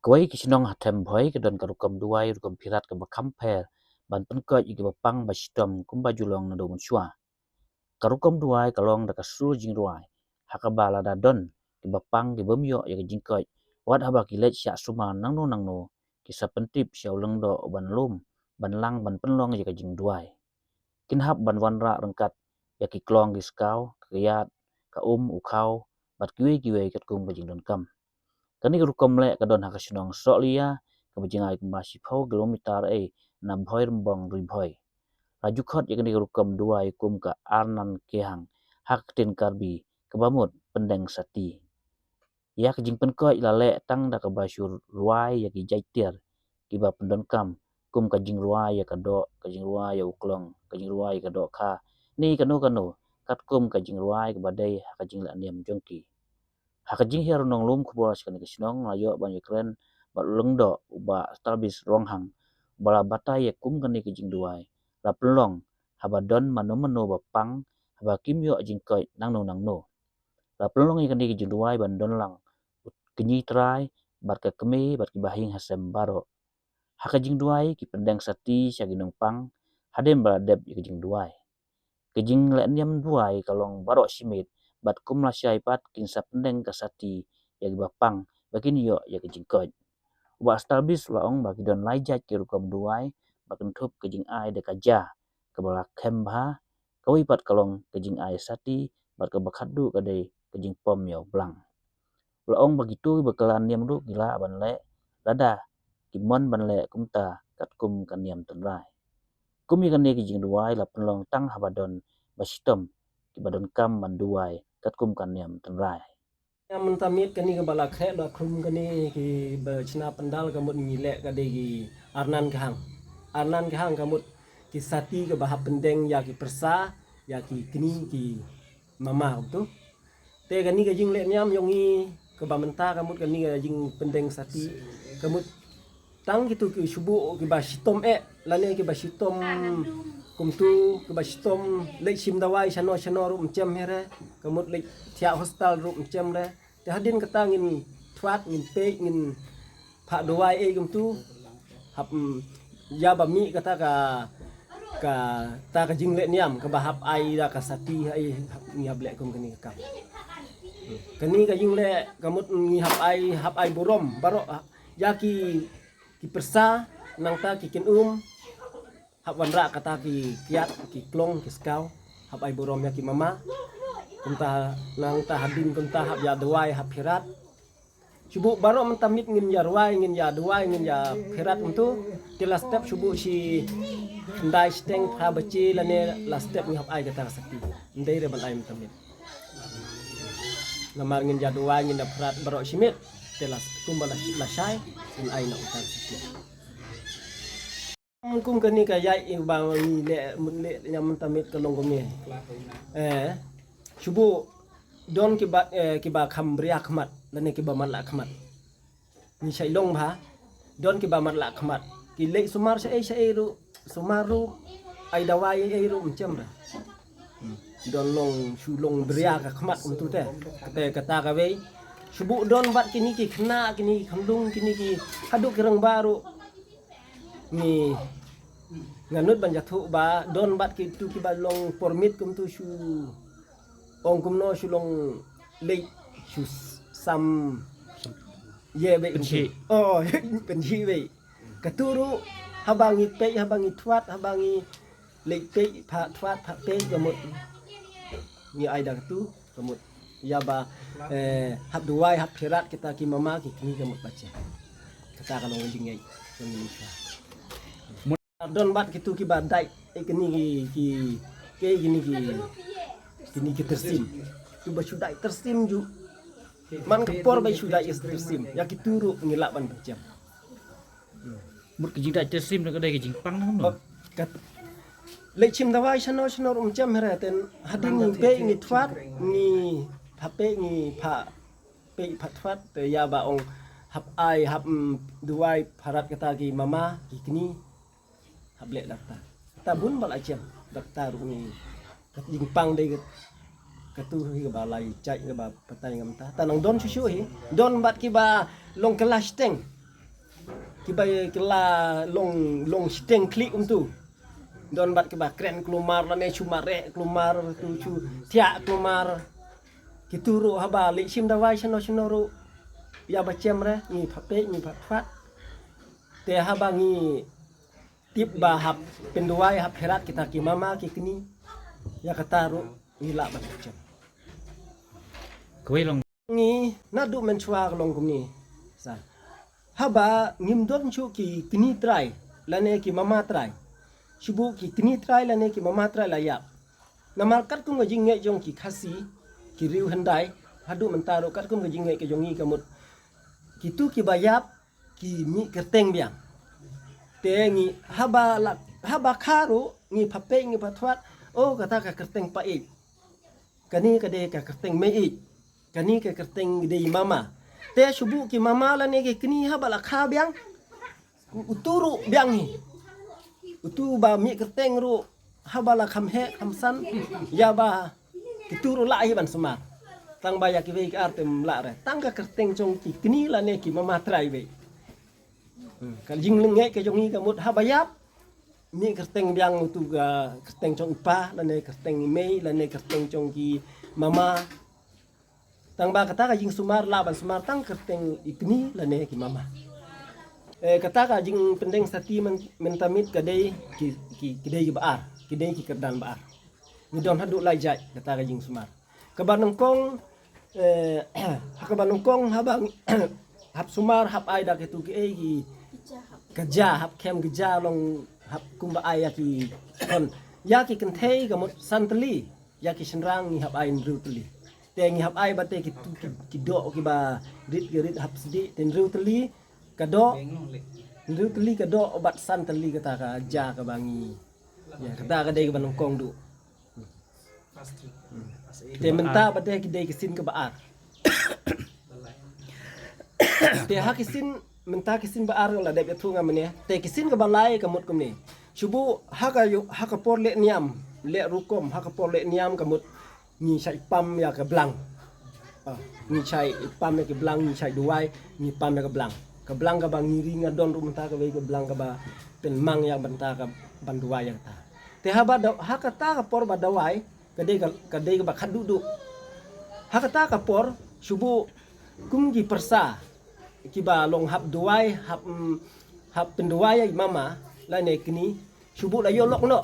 Kawai kisinong hatem boy kedon karukam duai rukam pirat ke bakamper ban penkot igi bapang bashitom kumba julong na do munsua karukam duai kalong da kasul jingruai hakabala da don ke bapang ke bemyo ya jingkot wat haba kilet syak suma nangno kisah pentip syaulang do ban lum ban lang ban penlong ya jing duai kinhap ban wanra rengkat ya ki klong ki skau kriyat ka ukau bat kiwe kat kum bajing don kam kani rukom le kadon hakasinong soklia kabajingai kumasi phau kilometer na bhoi rembong rui bhoi laju khot ya kani rukom duai kum ka arnan kehang hak tin karbi kabamut pendeng sati ya kajing penkoi lale tang da kabasur ruai ya ki jaitir kiba pendon kam kum kajing ruai ya kadok kajing ruai ya uklong kajing ruai ya kadok kha ni kano kat kum kajing ruai kabadai kajing la niam jongki hakajing hiar nong lum khubol sekani kisinong layo ban Ukraine bat lengdo uba stalbis ronghang bala batai ya kum kani kajing duai la pelong habadon mano bapang haba kimyo jingkoi nangno la pelong kani kajing duai ban don lang kenyi trai bat ka keme bat ki bahing hasem baro hakajing duai ki pendeng sati syaginong pang hadem bala deb kajing duai kajing la niam duai kalong baro simit bat kum la syai pat kin sa pendeng ka sati ya bapang bakin yo ya kajing koj wa stalbis laong bagi don laijat ki rukom duai bakin thup kajing ai de kaja kabala khembha kawi pat kalong kajing ai sati bat ka bakhadu kadai kajing pom yo blang laong begitu bakalan niam ru gila ban le lada kimon ban le kumta kat kum kan niam tenrai kum kan ne kajing duai la pelong tang habadon basitom ki badon kam man duai kat kum kan niam tenraiมันตามิดกันนี่ก็บลาแค่ดอกคลุมกันนี่คือเบชนาปันดาลก็หมดมีแหละก็ได้กีอาร์นันกหังก็หมดกิสติก็บาหับเป็นแดงอยากกิประสาอยากกินี่กิมาตุแต่กันนี่ก็ยิงเละย่ำยงงี้ก็บามันตาก็หมดกันนี่ก็ยิงเป็นแดงสติก็หมดตั้งgitu ki subuh ki ba sitom lane ki ba sitom kumtu ki ba sitom le sim dawai chano ru mcem here kemut le thia hostel ru mcem le te hadin kata ngin twat ngin pe ngin pha dawai kumtu hab ya ba mi kata ka ta ka jing le niam ka ba hab ai da ka sati ai ni hab le kum kani ka kani ka jing le kemut ni hab ai borom baro ya ki persa nang ta ki kin hab wanra kata ki kiat ki klong ki skau hab ai borom ya ki mama kunta nang ta hadin kunta hab ya duai hab pirat subuh baro mentamit ngin ya ruai ngin ya duai ngin ya pirat untu ti last step subuh si ndai steng pha bachi lane last step ni hab ai kata sakti ndai re ban ai mentamit lamar ngin ya duai ngin ya pirat baro simit telas kumbala la syai in ai na utan sikit kum kani ka yai bang ni le mun le nyam tamit kalong gome subu don ki ba kham bria khmat lane ki ba man la khmat ni sai long bha don ki ba man la khmat ki le sumar sai ru sumaru ai dawai ai ru mcem ra don long su long bria ka khmat tu te kata ka we subuh don bat kini ki khna kini khandung kini ki haduk kirang baru ni nganut banjathu ba don bat ki tu ki ba long permit kum tu su ong kum no su long le su sam ye be penchi penchi be katuru habangi pe habangi twat habangi le pe pha twat pha pe gamut ni ai dak tu gamut ya ba hab duai hab pirat kita ki mama ki kini kamu baca kata kalau ngejingai Indonesia don bat gitu ki badai kini ki gini ki tersim tu ba sudai tersim ju man kepor ba sudai tersim ya ki turu ngilak ban jam mut kajing da tersim da kadai kajing pang no le chim dawai chano jam hera ten hadin ni be ni twat ni hape ni pha pe phatwat te ya ba ong hab ai hab duai pharat kata ki mama ki kini hab le dakta ta bun bal achem dakta ru ni kat jing pang dei katu hi ba lai chai ga ba patai ngam ta nang don chu hi don bat ki ba long kelas teng kiba kila long steng klik tu don bat kiba kren klumar la ne chumare klumar tu chu tia klumar kituru haba li sim dawai chano ru ya bacem re ni phape ni phat te haba ni tip ba hab penduai hab herat kita ki mama ki kini ya kataru ni la bacem kuwi long ni nadu men chwa long kumni sa haba ngim don chu ki kini try lane ki mama try Shubu ki kini try la ne ki mama try la ya. Namal kat kum ga jinge jong ki khasi ki riu handai hadu mentaro kat kum ga jinge ke jongi kamut. Ki tu ki bayap ki mi kerteng biang. Te ngi haba kharu ngi phape ngi patwat o kata ka kerteng pa ik. Kani ka de ka kerteng me ik. Kani ka kerteng de mama. Te shubu ki mama la ne ki kini haba la kha biang. Uturu biang hi. Utu ba mi kerteng ru habala khamhe khamsan ya ba kituru la hi ban semar tang ba ya ki ve artem la re tang ka kerteng jong ki kini la ne ki mama trai ve kal jing lenge ke jong ni ka mut habayap mi kerteng biang utu ga kerteng jong pa la ne kerteng mei la ne kerteng jong ki mama tang ba kata ka jing sumar la ban semar tang kerteng ikni la ne ki mama kata ka jing pendeng sati mentamit kadai ki kadai baar kadai ki kerdan baar ni don hadu lai jai kata ka jing sumar ka banongkong ka banongkong habang hab sumar hab ai da ketu ki ki kerja hab kem kerja long hab kumba ai ya ki kon ya ki kentei ka mut santli ya ki senrang ni hab ai rutli te ngi hab ai bate ki do ki ba rit hab sidi ten rutli kado rutli kado obat santli kata ka ja ka bangi ya kata ka dei ka banongkong du te menta bate ki dei kisin ka baar te hakisin menta kisin baar la de betu ngamne te kisin ka balai ka mut kumni shubu haka por le niam le rukom haka por le niam ka mut ni chai pam ya ka blang ni chai pam ya ka blang ni chai duai ni pam ya ka blang ka blang ka bang ngiri ngadon ru menta ka we ka blang ka ba pen mang yang benta ka banduai yang ta te haka ta ka por ba dawai kadai ka ba khadudu haka ta ka por shubu kum gi persa ki ba long hab duai hab penduai ya mama la ne kini shubu la yo lok no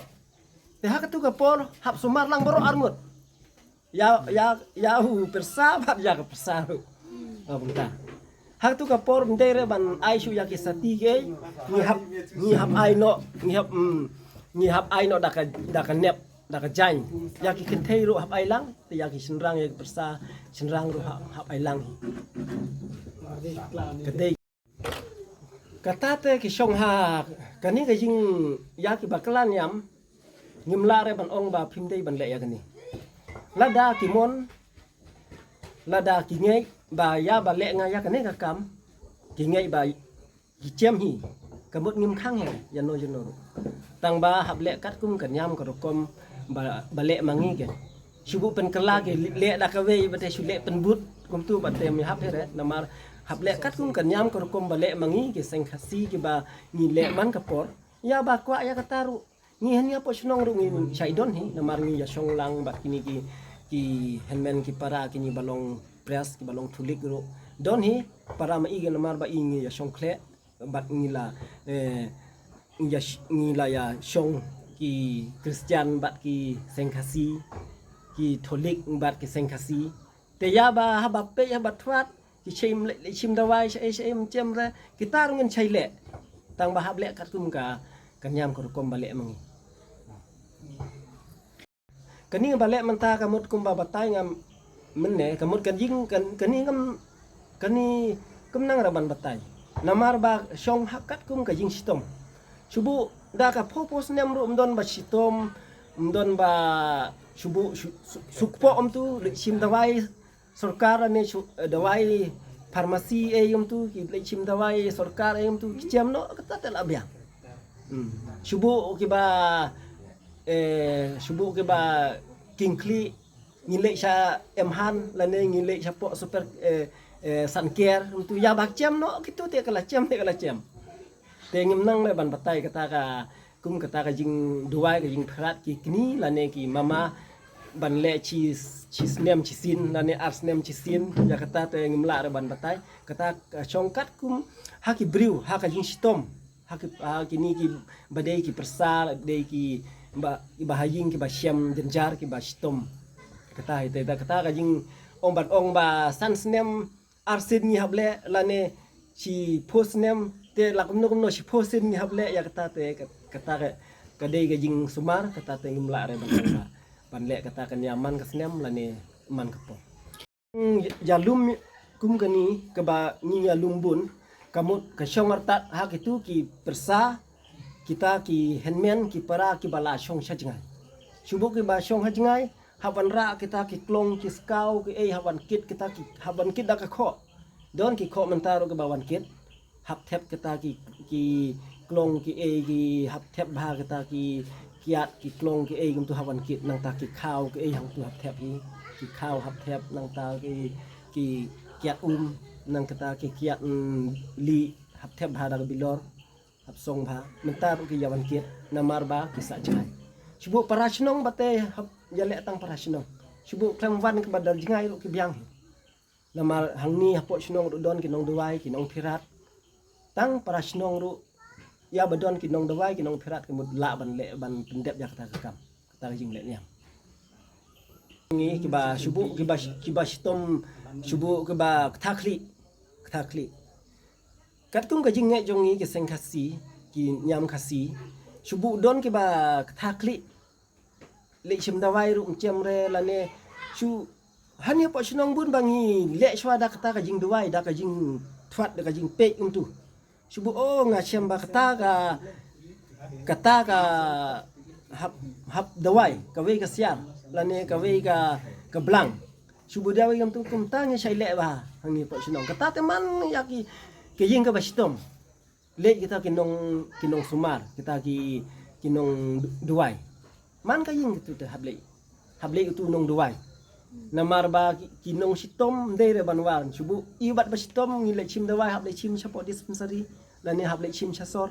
te haka tu ka por hab sumar lang baro arngut ya hu persa ba ya ka persa ru benta hak tu ka por ndere ban ai shu ya ki sati ge ni hab ai no ni hab ai no da ka nep da ka jan ya ki kentei ru hab ai lang te ya ki senrang ya persa senrang ru hab ai lang kadai kata te ki shong ha kani ka jing ya ki baklan yam ngimla re ban ong ba phim dei ban le ya kani lada ki mon lada ki ngei ba ya ba le nga ya kane ka kam ki ngei ba ki chem hi kamut ngim khang he ya no tang ba hab le kat kum kan yam ka rokom ba le mangi ke shubu pen kala ke le da ka we ba te shu le pen but kum tu ba te mi hab he re namar hab le kat kum kan yam ka rokom ba le mangi ke seng khasi ke ba ni le man ka por ya ba kwa ya ka taru ni han ya po shnong ru ngi chai don hi namar ngi ya shong lang ba kini ki helmen ki para kini balong press ki balong thulik ro don hi para ma ige namar ba ingi ya shong khle bat ngila ngila ya shong ki Christian bat ki sengkhasi ki tholik bat ki sengkhasi te ya ba habape ya batwat ki chim dawai chem re kita rungen chaile tang ba hable kat kum ka kanyam ko kom bale mangi kani bale manta kamut kum ba batai ngam menne kamut kan jing kani nang raban batai namar ba shong hakat kum ka jing sitom shubu da ka popos nem ru mdon ba sitom mdon ba shubu sukpo tu sim dawai sarkar ne dawai farmasi tu ki sim dawai sarkar tu kicam no kata tel abiang shubu ki ba kingkli ngile sha emhan lane ngile sha po super san care tu ya bak chem no kitu te kala chem te ngim nang le ban patai kata ka kum kata ka jing duai ka jing pharat ki kini lane ki mama ban le chi snem chi sin lane ars nem chi sin ya kata te ngim la re ban patai kata chongkat kum ha ki briu ha ka jing stom ha ki ni ki badai ki persal badai ki ba haying ki ba syam denjar ki ba stom kata ite kata ka jing ong ba san snem arsin ni hable lane chi posnem te lakum no chi posin ni hable ya kata ka dei ga jing sumar kata te ngimla re ban le kata kan yaman ka snem lane man ka po ya lum kum kani ka ba ni ya lumbun kamut ka syongartat hak itu ki persa kita ki handman ki para ki bala syong sajngai subuk ki ba syong hajngai haban ra kita ki klong ki skau ki haban kit kita ki haban kit da ka kho don ki kho mentaro ke bawan kit hap thep kita ki klong ki ki hap thep bha kita ki kiat ki klong ki kum tu haban kit nang ta ki khao ki hang tu hap thep ki khao hap thep nang ta ki kiat nang kita ki kiat li hap thep bha da bilor hap song bha mentar ki yawan kit namar ba ki sa jai chubu parashnong bate hap yale tang parashnong chubu klang wan ke badal jingai ki biang nama hangni hapok snong ru don ki nong duai ki nong phirat tang para snong ru ya badon ki nong duai ki nong phirat ki mud la ban le ban pendep ya kata kam kata jing le niam ngi ki ba subu ki ba stom subu ki ba thakli kat kum ka jing nge jong ngi ki seng khasi ki nyam khasi subu don ki ba thakli le chim dawai ru chem re la ne chu hanya po sinong bun bangi le shwa da kata ka jing duai da ka jing thwat da ka jing pe tu subu nga chem ba kata ka hap dawai ka we ka siam la ne ka we ka blang subu da we tu kum ta nge sai le ba hang ni po sinong kata te man ya ki jing ka ba sitom le kita kinong sumar kita kinong duai man ka jing tu te hable tu nong duai namar ba kinong sitom dere banwan subu ibat ba sitom ngile chim dawai hable chim chapo dispensary lani hable chim chasor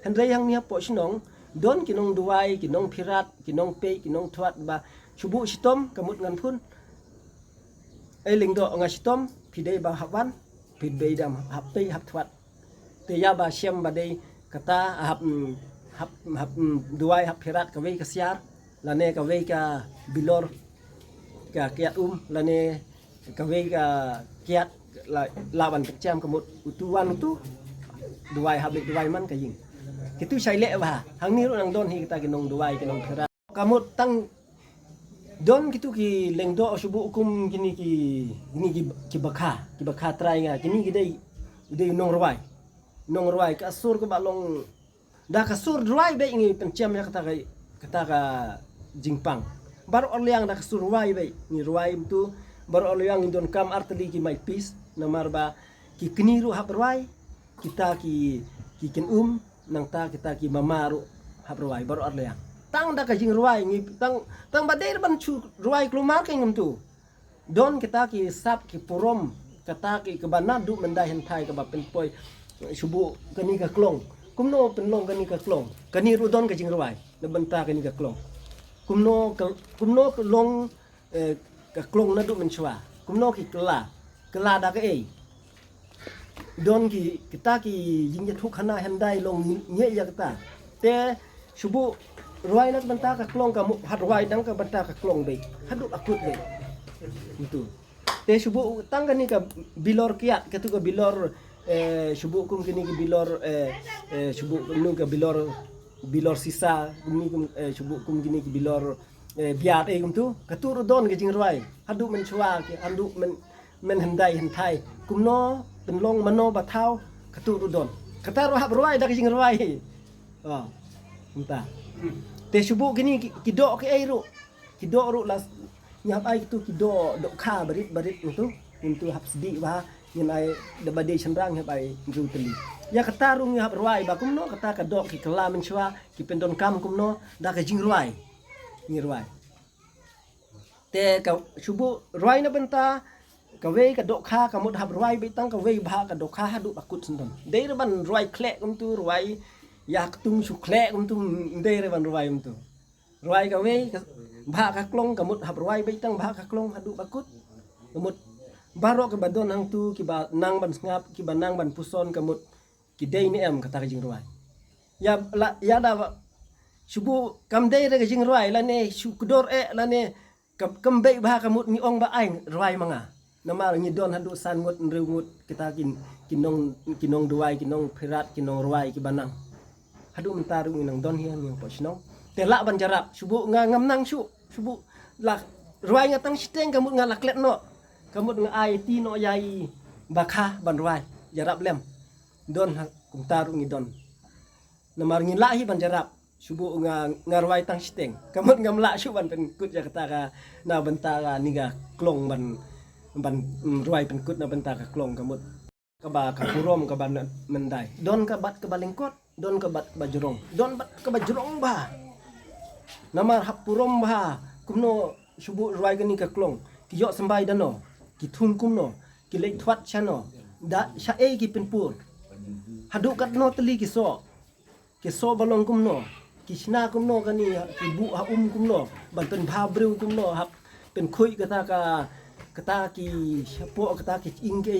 handre yang ni hapo sinong don kinong duai kinong phirat kinong pe kinong thwat ba subu sitom kamut ngan phun lingdo nga sitom phidei ba hawan phidei dam hap pe hap thwat te ya ba syam ba dei kata hap duai hap phirat ka we ka siar lane ka we ka bilor ka kiat lane ka we ka kiat lawan pecam kemut utuan tu duai hablik duai man ka ying kitu sai le ba hang ni ru nang don hi kita kinong duai kinong phira kamut tang don kitu ki lengdo subu kum kini ki bakha trai nga kini ki dei nong ruai ka sur ko balong da ka sur ruai be ngi pencam ya kata ka jingpang baru orliang dak surwai bai ni ruai tu baru orliang indon kam artli ki mai pis namar ba ki kniru hap ruai kita ki ken nang ta kita ki mamaru hap ruai baru orliang tang dak jing ruai ni tang badai ban chu ruai klumar ke ngum tu don kita ki sap ki purom kata ki ke bana du mendai hen thai ka ba pen poi subu kani ka klong kumno pen long kani ka klong kani ru don ka jing ruai le benta kani ka klong kumno long ka klong na du men chwa kumno ki kela da ka don ki kita ki jing ya thuk khana handai long nye ya kata te subu ruai nak benta ka klong ka hat ruai dang ka benta ka klong be hadu akut be itu te subu tang ka ni ka bilor kiat ka tu ka bilor subu kum kini ki bilor subu nu ka bilor sisa ni subu kum gini ki bilor biat kum tu katur don ke jing ruai hadu men chwa ki hadu men handai hantai kumno penlong mano bathau katur don katar hab ruai da ke jing ruai entah te subu gini ki do ke ki do ru las nyap ai tu ki do kha barit tu hab sedi ba yen ai da bade chanrang hab ai ju teli ya kata rung hab ruai ba kumno kata ka dok ki kala men chwa ki pendon kam kumno da ka jing ruai ni ruai te ka subu ruai na benta กะเวกะดกคากะหมดหับรวยไปตั้งกะเวบากะดกคาหาดุบักกุดสันดอนเดรบันรวยแคละกุมตุรวยอยากตุงสุแคละกุมตุเดรบันรวยกุมตุรวยกะเวกะบากะกลงกะหมดหับรวยไปตั้งบากะกลงหาดุบักกุดกะหมดบารอกกะบดอนหางtu ki ba nang ban ngap ki ba nang ban puson kะหมดki dei ni em kata jing roi ya da subu kam dei re jing roi la ne su kudor la ne kam bei ba kะหมดni ong ba ai roi manga nama ngi don hadu san ngot nreu ngot kita kinong duai kinong pirat kinong roi ki banang hadu mentaru nang don hian yang posnong te la ban jarap subu ngam nang subu la roi ngatang steng kะหมดngalak let no kamut nga ai ti no yai bakha ban roi jarap lem don kum taru ngi don namar ngi lahi ban jarap subu nga roi tang steng kamut ngam la su ban pen kut ya kata ka na bentara niga klong ban roi pen kut na bentara klong kamut ka ba ka purom ka ban mendai don ka bat ka balengkot don ka bat bajrong don bat ka bajrong ba namar hap purom ba kumno subu roi gani ka klong ki yo sambai dano ki thum kum no ki lek thwat chano da sha e ki pen pur hadu kat no teli ki so balong kum no ki sna kum no kani ki bu ha kum no ban pen bha breu kum no hap pen khui kata ki po kata ki ingke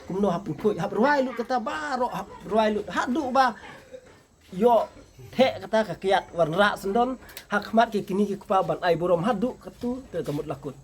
kum no hap pen khui hap roi lu kata ba ro hap roi lu hadu ba yo the kata ka kiat warna sendon hak mat ki kini ki pa ban ai borom hadu katu te kamut lakut